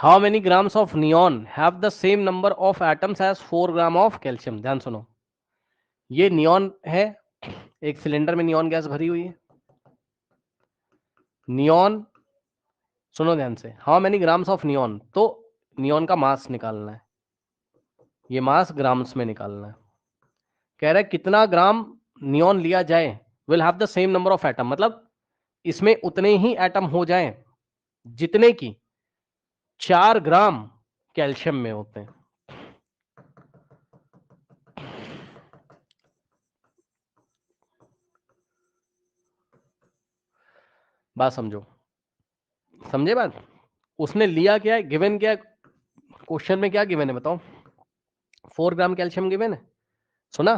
How many grams of neon have the same number of atoms as 4 gram of calcium. ध्यान सुनो, ये neon है, एक cylinder में नियॉन गैस भरी हुई है। नियॉन, सुनो ध्यान से, how many grams of neon, तो नियॉन का मास निकालना है, ये मास ग्राम्स में निकालना है। कह रहा है कितना ग्राम नियॉन लिया जाए, will have the same number of atom, मतलब इसमें उतने ही एटम हो जाएं जितने की 4 ग्राम कैल्शियम में होते हैं। बात समझो, समझे बात? उसने लिया क्या है, गिवन क्या है, क्वेश्चन में क्या गिवन है बताओ? 4 ग्राम कैल्शियम गिवन है, सुना?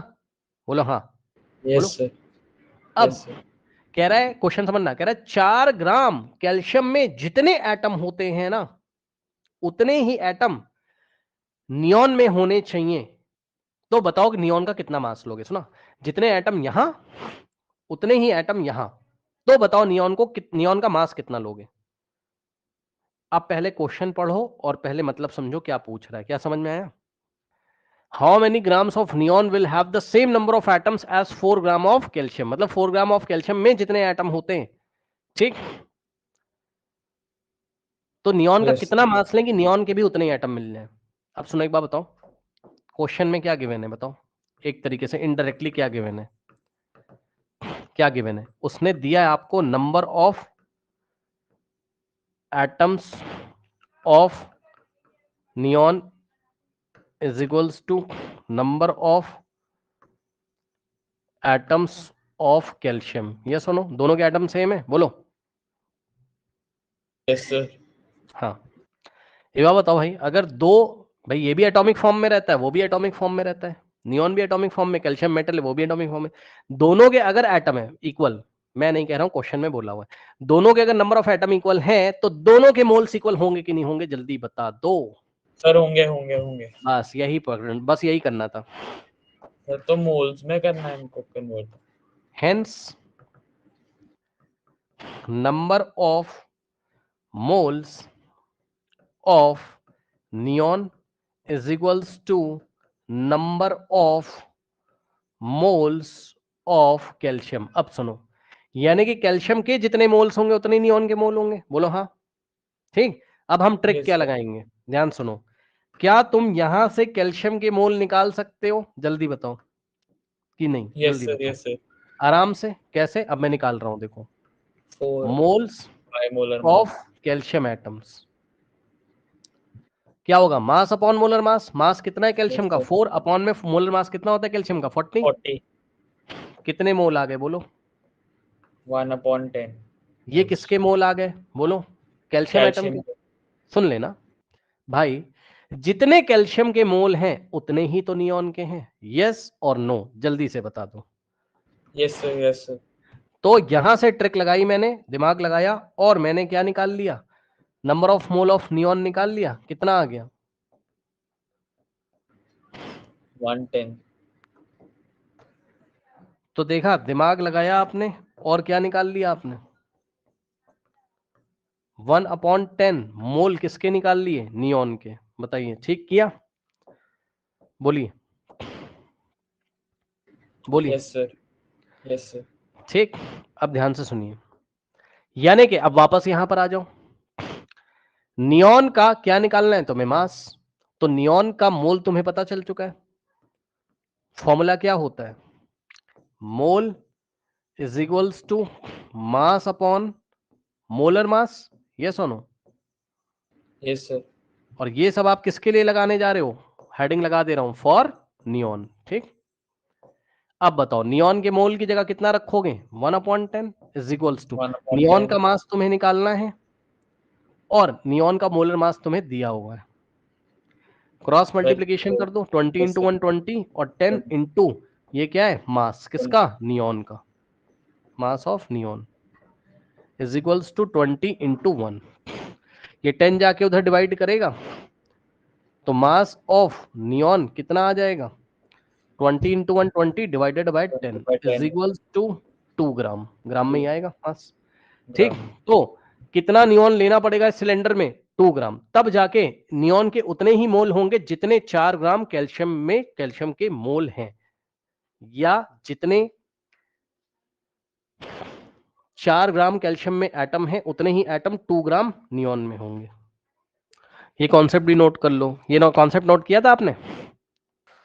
बोलो हाँ, बोलो। Yes sir. अब कह रहा है, क्वेश्चन समझना, कह रहा है 4 ग्राम कैल्शियम में जितने एटम होते हैं ना, उतने ही एटम नियॉन में होने चाहिए। तो बताओ कि नियॉन का कितना मास लोगे? सुना, जितने एटम यहां उतने ही एटम यहां, तो बताओ नियॉन का मास कितना लोगे? आप पहले क्वेश्चन पढ़ो और पहले मतलब समझो क्या पूछ रहा है, क्या समझ में आया? How many grams of neon will have the same number of atoms as 4 gram of calcium, मतलब 4 ग्राम ऑफ कैल्शियम में जितने एटम होते हैं, ठीक? तो नियॉन का यस कितना मास लेंगे, नियॉन के भी उतने ही एटम मिल जाए। अब सुनो एक बात बताओ, क्वेश्चन में क्या गिवन है बताओ, एक तरीके से इनडायरेक्टली क्या गिवन है, क्या गिवन है? उसने दिया है आपको number of atoms of neon is equals to number of atoms of calcium. Yes और नो, दोनों के एटम सेम है? बोलो यस सर। हाँ। ये बात बताओ भाई, अगर दो, भाई ये भी एटॉमिक फॉर्म में रहता है, वो भी एटॉमिक फॉर्म में रहता है, नियॉन भी एटॉमिक फॉर्म में, कैल्शियम मेटल है वो भी एटॉमिक फॉर्म में, दोनों के अगर एटम है इक्वल, मैं नहीं कह रहा हूं, क्वेश्चन में बोला हुआ है, दोनों के अगर नंबर ऑफ एटम इक्वल है तो दोनों के मोल्स इक्वल होंगे कि नहीं होंगे, जल्दी बता दो। सर होंगे होंगे होंगे। बस यही पकड़, बस यही करना था। सर तो मोल्स में करना है इनको convert. Hence number of moles of neon is equals to number of moles of calcium. अब सुनो, यानी कि कैल्शियम के जितने मोल्स होंगे उतने नियॉन के मोल होंगे, बोलो हाँ, ठीक? अब हम ट्रिक यस क्या सर। लगाएंगे, ध्यान सुनो, क्या तुम यहां से कैल्शियम के मोल निकाल सकते हो? जल्दी बताओ कि नहीं, यस जल्दी सर। बताओ। Yes sir. आराम से कैसे, अब मैं निकाल रहा हूं, देखो, 4 moles by molar of mass. Calcium atoms क्या होगा, mass upon molar mass, mass कितना है कैल्शियम यस का? सर। 4, अपॉन में मोलर मास कितना होता है कैल्शियम का? 40। 40। कितने मोल आ गए बोलो? 1/10 ये मोल्स। किसके मोल आ गए बोलो? कैल्शियम एटम कैल्शियम के। के। सुन लेना भाई, जितने कैल्शियम के मोल हैं उतने ही तो नियॉन के हैं, यस और नो, जल्दी से बता दो। Yes sir. Yes sir. तो यहां से ट्रिक लगाई मैंने, दिमाग लगाया, और मैंने क्या निकाल लिया, number of mole of neon निकाल लिया। कितना आ गया? 110। तो देखा, दिमाग लगाया आपने और क्या निकाल लिया आपने, 1/10 मोल किसके निकाल लिए? नियॉन के। बताइए ठीक किया? बोलिए बोलिए। Yes sir. Yes sir. ठीक, अब ध्यान से सुनिए, यानी कि अब वापस यहां पर आ जाओ, नियॉन का क्या निकालना है तुम्हें? मास। तो नियॉन का मोल तुम्हें पता चल चुका है, फॉर्मूला क्या होता है, mole is equals to mass upon molar mass, yes और नो? Yes sir. और ये सब आप किसके लिए लगाने जा रहे हो? हेडिंग लगा दे रहा हूं, फॉर नियॉन, ठीक? अब बताओ, नियॉन के मोल की जगह कितना रखोगे? 1/10 इज इक्वल्स टू, नियॉन 1/10। का मास तुम्हें निकालना है और नियॉन का मोलर मास तुम्हें दिया हुआ है, क्रॉस मल्टीप्लीकेशन कर दो, 20 यस इंटू सर। 120 और 10 इंटू, ये क्या है, मास किसका? नियॉन का। Mass of neon is equals to 20 into 1, ये 10 जाके उधर डिवाइड करेगा, तो मास ऑफ नियॉन कितना आ जाएगा? 20 into 120 divided by 10 is 20/10 equals to 2 gram, gram में ही 2 आएगा मास, ठीक? ग्राम। तो कितना नियॉन लेना पड़ेगा इस सिलेंडर में? 2 ग्राम, तब जाके नियॉन के उतने ही मोल होंगे जितने 4 ग्राम कैल्शियम में कैल्शियम के मोल हैं, या जितने 4 ग्राम कैल्शियम में एटम है उतने ही एटम 2 ग्राम नियॉन में होंगे। ये कॉन्सेप्ट भी नोट कर लो। ये कॉन्सेप्ट नोट किया था आपने?